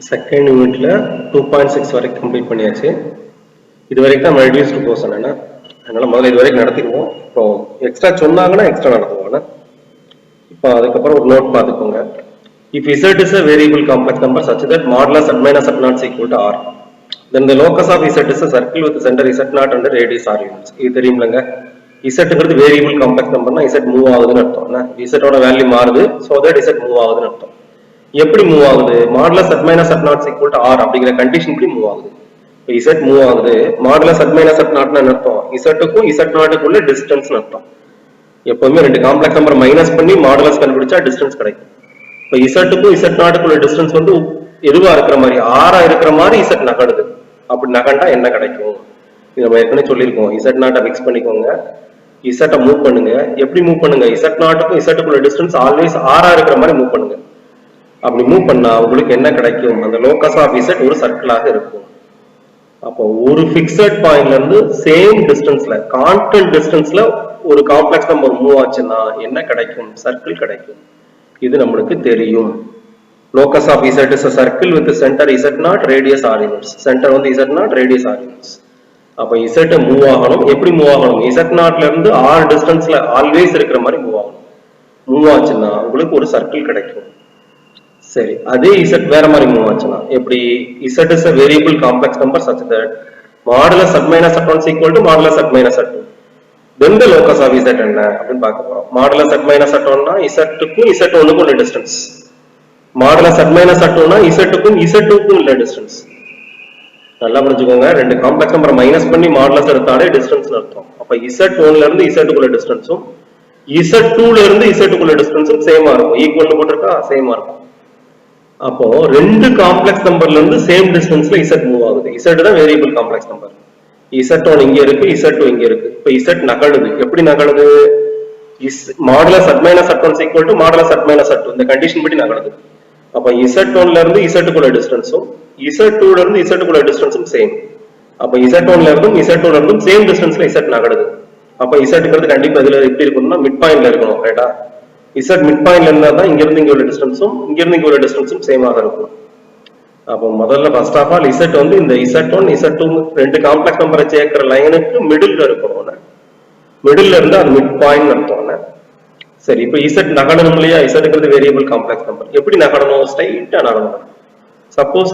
Second யூனிட்ல 2.6 வரைக்கும் complete பண்ணியாச்சு. இது வரைக்கும் நம்ம ரெடியூஸ்டு போர்ஷன் என்ன, அதனால முதல்ல இது வரைக்கும் நடத்திடுவோம். இப்போ எக்ஸ்ட்ரா சொன்னாங்கன்னா எக்ஸ்ட்ரா நடத்துவோம். இப்போ அதுக்கப்புறம் ஒரு நோட் பார்த்துக்கோங்க. If z is a variable complex number such that modulus z minus z naught is equal to r, then the locus of z is a circle with the center z naught and the radius r units. இது தெரியும்லங்க. z variable complex நம்பர்னா z move ஆகுதுன்னு அர்த்தம். z ஓட value மாறுது, so that z move ஆகுதுன்னு அர்த்தம். எப்படி மூவ் ஆகுது? Modulus z minus z naught is equal to r அப்படிங்கிற கண்டிஷன் படி மூவ் ஆகுது. இப்போ z மூவ் ஆகுது, modulus z minus z naught ன்னு அர்த்தம் z-க்கும் z0க்குள்ள டிஸ்டன்ஸ் அர்த்தம். எப்பவுமே ரெண்டு காம்ப்ளெக்ஸ் நம்பர் மைனஸ் பண்ணி மாடுலஸ் கண்டுபிடிச்சா டிஸ்டன்ஸ் கிடைக்கும். இப்போ z-க்கும் z0க்குள்ள டிஸ்டன்ஸ் வந்து எதுவா இருக்கிற மாதிரி, ஆறா இருக்கிற மாதிரி z நகடுது. அப்படி நகண்டா என்ன கிடைக்கும்? இது நம்ம ஏற்கனவே சொல்லியிருக்கோம். z0 ஃபிக்ஸ் பண்ணிக்கோங்க, z மூவ் பண்ணுங்க. எப்படி மூவ் பண்ணுங்க? z0க்கும் z-க்குள்ள டிஸ்டன்ஸ் ஆல்வேஸ் ஆறா இருக்கிற மாதிரி மூவ் பண்ணுங்க. அப்படி மூவ் பண்ணா உங்களுக்கு என்ன கிடைக்கும்? அந்த லோகஸ் ஆஃப் z ஒரு சர்க்கிளாக இருக்கும். அப்போ ஒரு பிக்சட் பாயிண்ட்ல இருந்து சேம் டிஸ்டன்ஸ்ல, கான்ஸ்டன்ட் டிஸ்டன்ஸ்ல ஒரு காம்ப்ளெக்ஸ் நம்பர் மூவ் ஆச்சுன்னா என்ன கிடைக்கும்? சர்க்கிள் கிடைக்கும். இது நம்மளுக்கு தெரியும். Locus of z is a circle with center z0, radius r units. Centre வந்து z0, radius r units. அப்ப z மூவ் ஆகணும். எப்படி மூவ் ஆகணும்? z0ல இருந்து r டிஸ்டன்ஸ்ல ஆல்வேஸ் இருக்கிற மாதிரி மூவ் ஆகணும். மூவ் ஆச்சுன்னா உங்களுக்கு ஒரு சர்க்கிள் கிடைக்கும். சரி, அதே z வேற மாதிரி மூவ் ஆச்சுன்னா எப்படி? z is a variable complex number such that modulus z minus z1 is equal to modulus z minus z2. Then the locus of z என்ன அப்படின்னு பார்க்க போறோம். modulus z minus z1 னா z-க்கும் z1க்கும் உள்ள distance. modulus z minus z2 னா z-க்கும் z2க்கும் உள்ள distance. நல்லா புரிஞ்சுக்கோங்க. ரெண்டு காம்ப்ளெக்ஸ் நம்பரை மைனஸ் பண்ணி மாடுலஸ் எடுத்தாலே டிஸ்டன்ஸ் அர்த்தம். அப்ப z1ல இருந்து z-க்குள்ள டிஸ்டன்ஸும் z2ல இருந்து z-க்குள்ள டிஸ்டன்ஸும் சேமா இருக்கும். ஈக்குவல்னு போட்டிருக்கா, சேமா இருக்கும். அப்போ ரெண்டு காம்ப்ளெக்ஸ் நம்பர்ல இருந்து சேம் டிஸ்டன்ஸ்ல z மூவ் ஆகுது. z தான் வேரியபிள் காம்ப்ளெக்ஸ் நம்பர். z1 இங்க இருக்கு, z2 இங்க இருக்கு. இப்போ z நகழுது. எப்படி நகழுது? Modulus z minus z1 is equal to modulus z minus z2. இந்த கண்டிஷன் படி நகழுது. அப்ப z1ல இருந்து z-க்குள்ள டிஸ்டன்ஸும் z2ல இருந்து z-க்குள்ள டிஸ்டன்ஸும் சேம். அப்ப z1ல இருந்தும் z2ல இருந்தும் சேம் டிஸ்டன்ஸ்ல z நகழுது. அப்ப z-ங்கிறது கண்டிப்பா இதுல எப்படி இருக்கணும்னா மிட் பாயிண்ட்ல இருக்கணும். ரைட்டா? z மிட் பாயிண்ட்ல இருந்தா தான் இங்க இருந்து இங்க உள்ள டிஸ்டன்ஸும் இங்க இருந்து இங்க உள்ள டிஸ்டன்ஸும் சேமாக இருக்கும். அப்போ முதல்ல ஃபர்ஸ்ட் ஆஃப் ஆல் z வந்து இந்த z1 z2 ரெண்டு காம்ப்ளெக்ஸ் நம்பரை சேர்க்கிற லைனுக்கு மிடில்ல இருக்கணும். மிடில்ல இருந்தா அது மிட் பாயிண்ட் அர்த்தம். சரி, இப்போ z நகடணும் இல்லையா? z-ங்கிறது வேரியபிள் காம்ப்ளெக்ஸ் நம்பர். எப்படி நகடணும்? ஸ்ட்ரைட்டா நகடணும். சப்போஸ்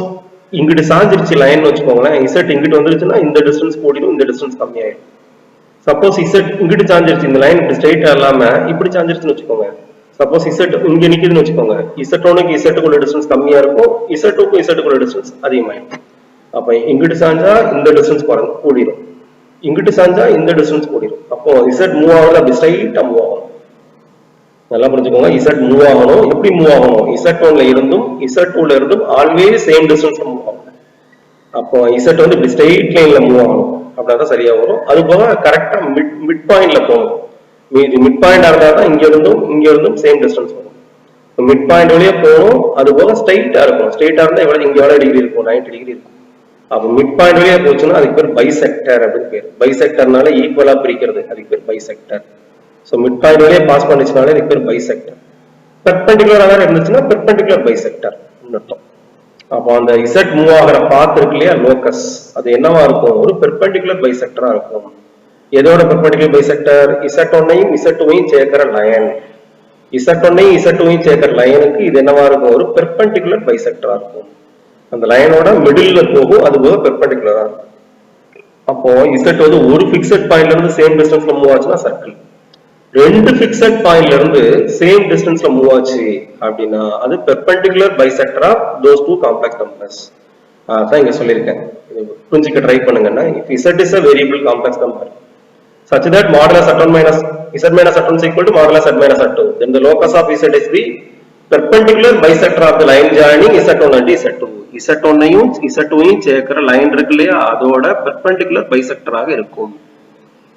இங்கிட்டு சாஞ்சிருச்சு லைன் வச்சுக்கோங்களேன், z இங்கிட்டு வந்துருச்சுன்னா இந்த டிஸ்டன்ஸ் கூடிடும், இந்த டிஸ்டன்ஸ் கம்மியாயிடும். சப்போஸ் z இங்கிட்டு சாஞ்சிருச்சு, இந்த லைன் இப்படி ஸ்ட்ரைட்டா இல்லாம இப்படி சாஞ்சிருச்சுன்னு வச்சுக்கோங்க. சப்போஸ் z இங்க நிக்குதுன்னு வச்சுக்கோங்க, z1க்கு z-க்குள்ள டிஸ்டன்ஸ் கம்மியா இருக்கும், z2க்கும் z-க்குள்ள டிஸ்டன்ஸ் அதிகமாயிடும். அப்ப இங்கிட்டு சாஞ்சா இந்த டிஸ்டன்ஸ் கூடிடும், இங்கிட்டு சாஞ்சா இந்த டிஸ்டன்ஸ் கூடிடும். அப்போ z மூவ் ஆகுது, அப்படி ஸ்ட்ரைட்டா மூவ் ஆகும். நல்லா புரிஞ்சுக்கோங்க. z மூவ் ஆகணும். எப்படி மூவ் ஆகணும்? z1ல இருந்தும் z2ல இருந்தும் ஆல்வேஸ் சேம் டிஸ்டன்ஸ்ல மூவ் ஆகும். அப்போ z வந்து இப்படி ஸ்ட்ரெயிட் லைன்ல மூவ் ஆகணும். அப்படின்னா சரியா வரும். அது போக கரெக்டா மிட் பாயிண்ட்ல போகணும். மிட் பாயிண்ட் இருந்தா தான் இங்க இருந்தும் சேம் டிஸ்டன்ஸ் வரும். மிட் பாயிண்ட் வழியா போகணும். அது போக ஸ்ட்ரைட்டா இருக்கும். ஸ்ட்ரைட்டா இருந்தா எவ்வளவு இங்க எவ்வளவு டிகிரி இருக்கும்? 90 டிகிரி இருக்கும். அப்போ மிட் பாயிண்ட் வழியா போச்சுன்னா அதுக்கு பேர் பைசெக்டர் அப்படின்னு பேர். பைசெக்டர்னால ஈக்குவலா பிரிக்கிறது, அதுக்கு பேர் பைசெக்டர். ஸோ மிட் பாயிண்ட் வழியா பாஸ் பண்ணிச்சுனாலே அதுக்கு பேர் பைசெக்டர். பெர்பெண்டிகுலரா இருந்துச்சுன்னா பெர்பெண்டிகுலர் பைசெக்டர் அர்த்தம். அப்போ அந்த z மூவ் ஆகிற பாத் இருக்கு இல்லையா, லோகஸ், அது என்னவா இருக்கும்? ஒரு பெர்பெண்டிகுலர் பைசெக்டரா இருக்கும். எதோட பெர்பெண்டிகுலர் பைசெக்டர்? z1ஐயும் z2ஐயும் சேர்க்கிற லைன். z1ஐயும் z2ஐயும் சேர்க்கிற லைனுக்கு இது என்னவா இருக்கும்? ஒரு பெர்பெண்டிகுலர் பைசெக்டரா இருக்கும். அந்த லைனோட மிடில்ல போகும், அது போக பெர்பெண்டிகுலரா இருக்கும். அப்போ z வந்து ஒரு பிக்சட் பாயிண்ட்ல இருந்து சேம் டிஸ்டன்ஸ்ல மூவ் ஆச்சுன்னா சர்க்கிள். ரெண்டு பிக்சட் பாயிண்ட்ல இருந்து சேம் டிஸ்டன்ஸ்ல மூவ் ஆச்சு அப்படின்னா அது perpendicular bisector of those two complex numbers. அதான் இங்க சொல்லியிருக்கேன். புரிஞ்சுக்க ட்ரை பண்ணுங்கன்னா, if z is a variable complex number such that modulus z1 minus z minus z1 is equal to modulus z minus z2, then the locus of z is the perpendicular bisector of the line joining z1 and z2. z1ஐயும் z2ஐயும் சேர்க்கிற line இருக்கு இல்லையா, அதோட perpendicular பைசெக்டராக இருக்கும்.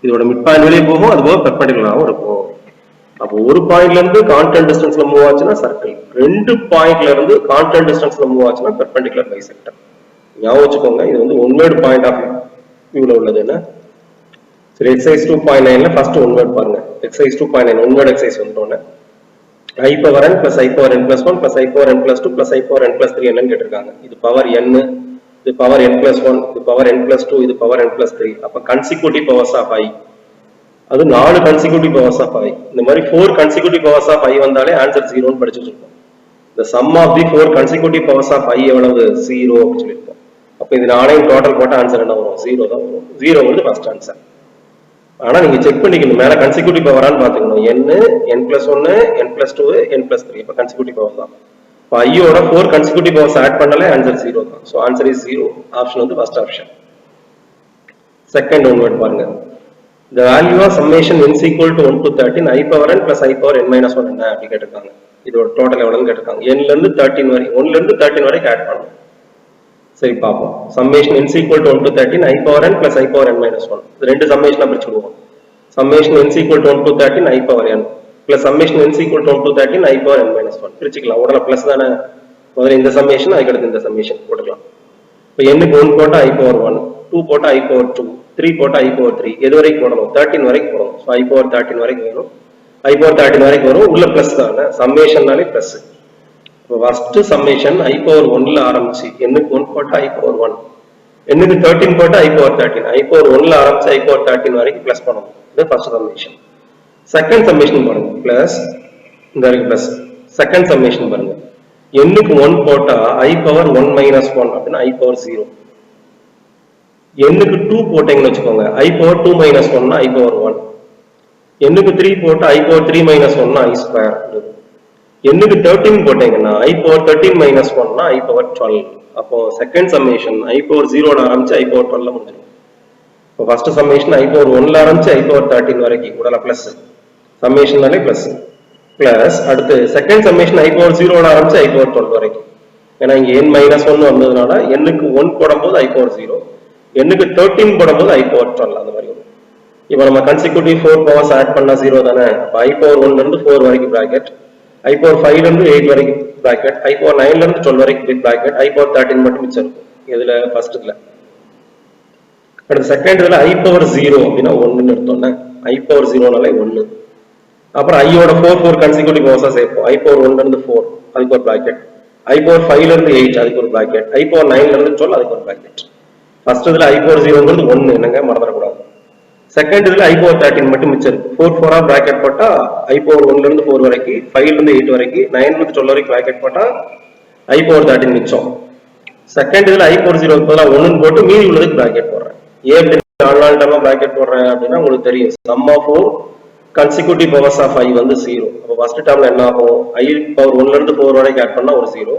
இதோட mid point வெளியே போகும், அது போக பெர்பெண்டிகுலராகவும் இருக்கும். அப்போ ஒரு பாயிண்ட்ல இருந்து கான்ஸ்டன்ட் டிஸ்டன்ஸ்ல மூவ் ஆச்சுன்னா சர்க்கிள், ரெண்டு பாயிண்ட்ல இருந்து கான்ஸ்டன்ட் டிஸ்டன்ஸ்ல மூவ் ஆச்சுன்னா பெர்பெண்டிகுலர் பைசெக்டர். ஞாபகம் வச்சுக்கோங்க. இது வந்து ஒன்வேர்ட் பாயிண்ட் ஆஃப் வியூல உள்ளது. என்ன சரி, எக்ஸசைஸ் 2.9ல ஃபர்ஸ்ட் ஒன்வேர்ட் பாருங்க. எக்ஸசைஸ் 2.9 ஒன்வேர்ட் எக்ஸசைஸ் வந்துட்டோன்னு I power n plus I power n plus 1 plus I power n plus 2 plus I power n plus 3 என்னன்னு கேட்டிருக்காங்க. இது பவர் n, இது பவர் n plus 1, இது பவர் n plus 2, இது power n plus 3. அப்ப consecutive powers of I. அது 4 consecutive powers of I. இந்த மாதிரி 4 consecutive powers of I வந்தாலே ஆன்சர் 0 ன்னு படிச்சு வச்சிருக்கோம். The sum of the 4 consecutive powers of I எவ்வளவு 0 அப்படி சொல்லிருக்கோம். அப்ப இது நாளையும் டோட்டல் போட்ட ஆன்சர் என்ன வரும்? 0 தான் வரும். 0 வந்து ஃபர்ஸ்ட் ஆன்சர். ஆனா நீங்க செக் பண்ணிக்கணும் மேல கன்சிக்யூட்டிவ் பவரான்னு பாத்துக்கணும். n n+1 n+2 n+3 இப்ப கன்சிக்யூட்டிவ் பவர் தான். இப்ப I யோட 4 கன்சிக்யூட்டிவ் பவர்ஸ் ஆட் பண்ணாலே ஆன்சர் 0 தான். So answer is 0. ஆப்ஷன் வந்து first option. Second one word பாருங்க. The value of summation n is equal to 1 to 13 I power n plus I power n minus 1 என்ன அப்படி கேட்டிருக்காங்க. இதோட total எவ்வளவுன்னு கேட்டிருக்காங்க. n ல இருந்து 13 வரை 1 ல இருந்து 13 வரைக்கும் ஆட் பண்ணணும். சரி பாப்போம். summation n is equal to 1 to 13 I power n plus I power n minus 1 இது ரெண்டு சம்மேஷனா பிரிச்சுடுவோம். summation n is equal to 1 to 13 I power n plus summation n is equal to 1 to 13 I power n minus 1 பிரிச்சுக்கலாம். உடனே plus தானே, முதல்ல இந்த summation அதுக்கு அடுத்து இந்த சம்மேஷன் போட்டுக்கலாம். இப்போ n க்கு 1 போட்டா I power 1, 2 போட்டா I power 2, 3 போட்டா I power 3, எது வரைக்கும் போடணும்? 13 வரைக்கும் போடணும். ஸோ I power 13 வரைக்கும் வேணும். I power 13 வரைக்கும் வரும். உள்ள பிளஸ் தானே, சம்மேஷன்னாலே பிளஸ். இப்போ ஃபர்ஸ்ட் சம்மேஷன் I power 1ல ஆரம்பிச்சு n க்கு 1 போட்டா I power 1, n க்கு 13 போட்டா I power 13, I power 1ல ஆரம்பிச்சு I power 13 வரைக்கும் பிளஸ் பண்ணணும். இது ஃபர்ஸ்ட் சம்மேஷன். செகண்ட் சம்மேஷன் பாருங்க, பிளஸ் இந்த வரைக்கும் பிளஸ். செகண்ட் சம்மேஷன் பாருங்க, n க்கு 1 போட்டா I power 1 minus 1 அப்படின்னா I power 0. n க்கு 2 போட்டீங்கன்னு வச்சுக்கோங்க, I power 2 minus 1 னா I power 1. n க்கு 3 போட்டா I power 3 minus 1 னா I square. n க்கு 13 போட்டீங்கன்னா I power 13 minus 1 னா I power 12. அப்போ செகண்ட் சம்மேஷன் I power 0 ல ஆரம்பிச்சு I power 12 ல முடிஞ்சிடும். இப்போ ஃபர்ஸ்ட் சம்மேஷன் I power 1 ல ஆரம்பிச்சு I power 13 வரைக்கும் உடல பிளஸ், சம்மேஷன்னாலே பிளஸ். பிளஸ் அடுத்து செகண்ட் சம்மேஷன் I power 0 ல ஆரம்பிச்சு I power 12 வரைக்கும். ஏன்னா இங்க n minus 1 வந்ததுனால n க்கு 1 போடும்போது I power 0, n க்கு 13 போடும்போது I power 12 அந்த மாதிரி வரும். இப்போ நம்ம கன்சிக்யூட்டிவ் 4 பவர்ஸ் ஆட் பண்ணா 0 தானே. அப்போ I power 1 ல இருந்து 4 வரைக்கும் பிராக்கெட், I power 5 ல இருந்து 8 வரைக்கும் பிராக்கெட், I power 9 ல இருந்து 12 வரைக்கும் பிராக்கெட், I power 13 மட்டும் மிச்சம் இருக்கும். இதுல ஃபர்ஸ்ட் இதுல. அடுத்து செகண்ட் இதுல I power 0 அப்படின்னா 1 ன்னு எடுத்தோம்னா I power 0 னாலே 1. அப்புறம் I யோட 4 கன்சிக்யூட்டிவ் பவர்ஸா சேர்ப்போம். I power 1 ல இருந்து 4 அதுக்கு ஒரு பிராக்கெட், I power 5 ல இருந்து 8 அதுக்கு ஒரு பிராக்கெட், I power 9 ல இருந்து 12 அதுக்கு ஒரு பிராக்கெட். ஃபர்ஸ்ட் இதுல I power 0 ங்கிறது 1 என்னங்க மறந்துடக்கூடாது. செகண்ட் இதுல I power 13 மட்டும் மிச்சம் இருக்கு. 4 ஆ பிராக்கெட் போட்டா I power 1 ல இருந்து 4 வரைக்கும், 5 ல இருந்து 8 வரைக்கும், 9 ல இருந்து 12 வரைக்கும் பிராக்கெட் போட்டா I power 13 மிச்சம். செகண்ட் இதுல I power 0 க்கு பதிலா 1 ன்னு போட்டு மீதி உள்ளதுக்கு பிராக்கெட் போடுறேன். ஏன் நாலு டைமா பிராக்கெட் போடுறேன் அப்படின்னா உங்களுக்கு தெரியும் sum of 4 consecutive powers of I வந்து 0. அப்போ ஃபர்ஸ்ட் டேர்ம்ல என்ன ஆகும்? I power 1 ல இருந்து 4 வரைக்கும் ஆட் பண்ணா ஒரு 0,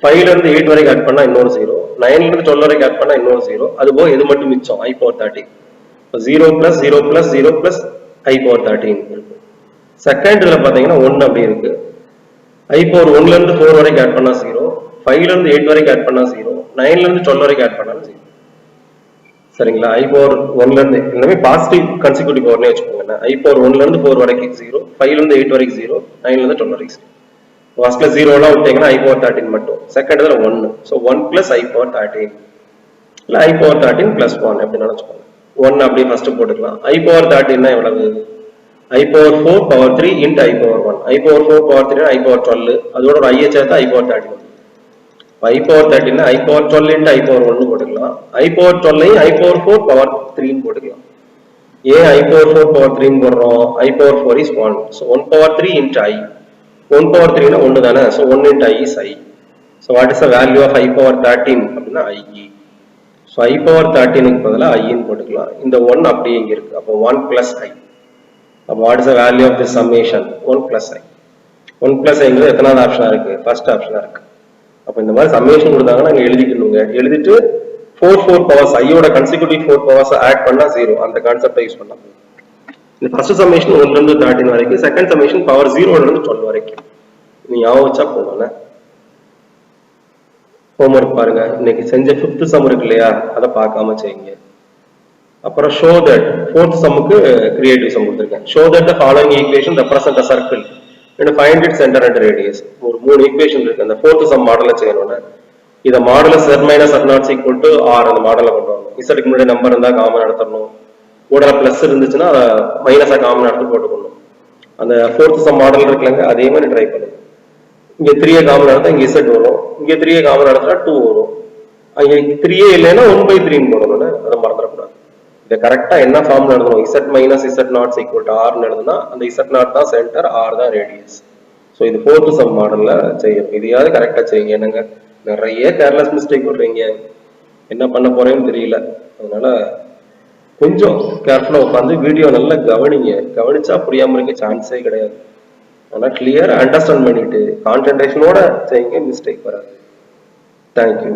5 ல இருந்து 8 வரைக்கும் ஆட் பண்ணா இன்னொரு 0, 9 ல இருந்து 12 வரைக்கும் ஆட் பண்ணா இன்னொரு 0. அதுபோக இது மட்டும் மிச்சம் I power 13. 0 plus 0 plus 0 plus I power 13 இருக்கு. செகண்ட் இதுல பாத்தீங்கன்னா 1 அப்படி இருக்கு. I power 1 ல இருந்து 4 வரைக்கும் ஆட் பண்ணா 0, 5 ல இருந்து 8 வரைக்கும் ஆட் பண்ணா 0, 9 ல இருந்து 12 வரைக்கும் ஆட் பண்ணாலும் 0. சரிங்களா? I power 1 ல இருந்து எல்லாமே பாசிட்டிவ் கன்சிக்யூட்டிவ் பவர்னே வச்சுக்கோங்க. I power 1 ல இருந்து 4 வரைக்கும் 0, 5 ல இருந்து 8 வரைக்கும் 0, 9 ல இருந்து 12 வரைக்கும் 0. ஃபர்ஸ்ட்ல 0 எல்லாம் விட்டீங்கன்னா I power 13 மட்டும். செகண்ட் இதுல 1. சோ 1 plus I power 13 இல்ல I power 13 plus 1 எப்படி நினைச்சுக்கோங்க. 1 அப்படி ஃபர்ஸ்ட் போட்டுக்கலாம். I power 13 னா எவ்வளவு? I power 4 power 3 into I power 1. I power 4 power 3 I power 12. அதோட ஒரு I சேர்த்தா I power 13. I power 13 னா I power 12 into I power 1 போட்டுக்கலாம். I power 12 I I power 4 power 3 ன்னு போட்டுக்கலாம். ஏன் I power 4 power 3 ன்னு போடுறோம்? I power 4 is 1. So 1 power 3 into I. 1 power 3 னா 1 தானே. So 1 into I is I. So what is the value of I power 13 அப்படின்னா I. So I power 13 க்கு பதிலா I ன்னு போட்டுக்கலாம். இந்த 1 அப்படியே இங்க இருக்கு. அப்போ 1 plus I. அப்போ what is the value of this summation? 1 plus I. 1 plus I ங்கிறது எத்தனாவது ஆப்ஷனா இருக்கு? ஃபர்ஸ்ட் ஆப்ஷனா இருக்கு. அப்ப இந்த மாதிரி சம்மேஷன் கொடுத்தாங்கன்னா நீங்க எழுதிக்கணுங்க. எழுதிட்டு 4 பவர்ஸ் ஐயோட கன்சிக்யூட்டிவ் 4 பவர்ஸ் ஆட் பண்ணா 0 அந்த கான்செப்டை யூஸ் பண்ணலாம். இந்த ஃபர்ஸ்ட் சம்மேஷன் 1 ல இருந்து 13 வரைக்கும், செகண்ட் சம்மேஷன் பவர் 0 ல இருந்து 12 வரைக்கும். நீ ஞாபகம் வச்சா போதும்ல. ஹோம்வொர்க் பாருங்க. இன்னைக்கு செஞ்ச 5th சம் இருக்கு இல்லையா, அதை பார்க்காம செய்யுங்க. அப்புறம் ஷோ தட் 4th சம்முக்கு கிரியேட்டிவ் சம் கொடுத்துருக்கேன். Show that the following equation represent a circle and find its center and radius. ஒரு 3 ஈக்குவேஷன் இருக்கு. அந்த 4th சம் மாடலை செய்யணும்னா இத modulus z minus r naught equal to r அந்த மாடலை கொண்டு வரணும். z க்கு முன்னாடி நம்பர் இருந்தா காமன் எடுத்துறணும். கூட பிளஸ் இருந்துச்சுன்னா மைனஸா காமன் எடுத்து போட்டுக்கணும். அந்த ஃபோர்த் சம் மாடல் இருக்குல்லங்க, அதே மாதிரி ட்ரை பண்ணுங்க. இங்க 3 காமன் எடுத்தா இங்க Z வரும், இங்க 3 காமன் எடுத்தா 2 வரும். அங்க 3 இல்லைன்னா 1/3 போடணும்னு அதை மறந்துடக்கூடாது. இதை கரெக்டா என்ன ஃபார்ம்ல எழுதணும், Z minus Z naught equal to R எழுதுனா அந்த Z naught தான் சென்டர், R தான் ரேடியஸ். ஸோ இது ஃபோர்த் சம் மாடல்ல செய்யணும். இதையாவது கரெக்டா செய்யுங்க. என்னங்க நிறைய கேர்லெஸ் மிஸ்டேக் விடுறீங்க, என்ன பண்ண போறேன்னு தெரியல. அதனால கொஞ்சம் கேர்ஃபுல்லா உட்காந்து வீடியோ நல்லா கவனிங்க. கவனிச்சா புரியாம இருக்க சான்ஸே கிடையாது. ஆனா கிளியரா அண்டர்ஸ்டாண்ட் பண்ணிட்டு கான்சென்ட்ரேஷனோட செய்யுங்க, மிஸ்டேக் வராது. தேங்க்யூ.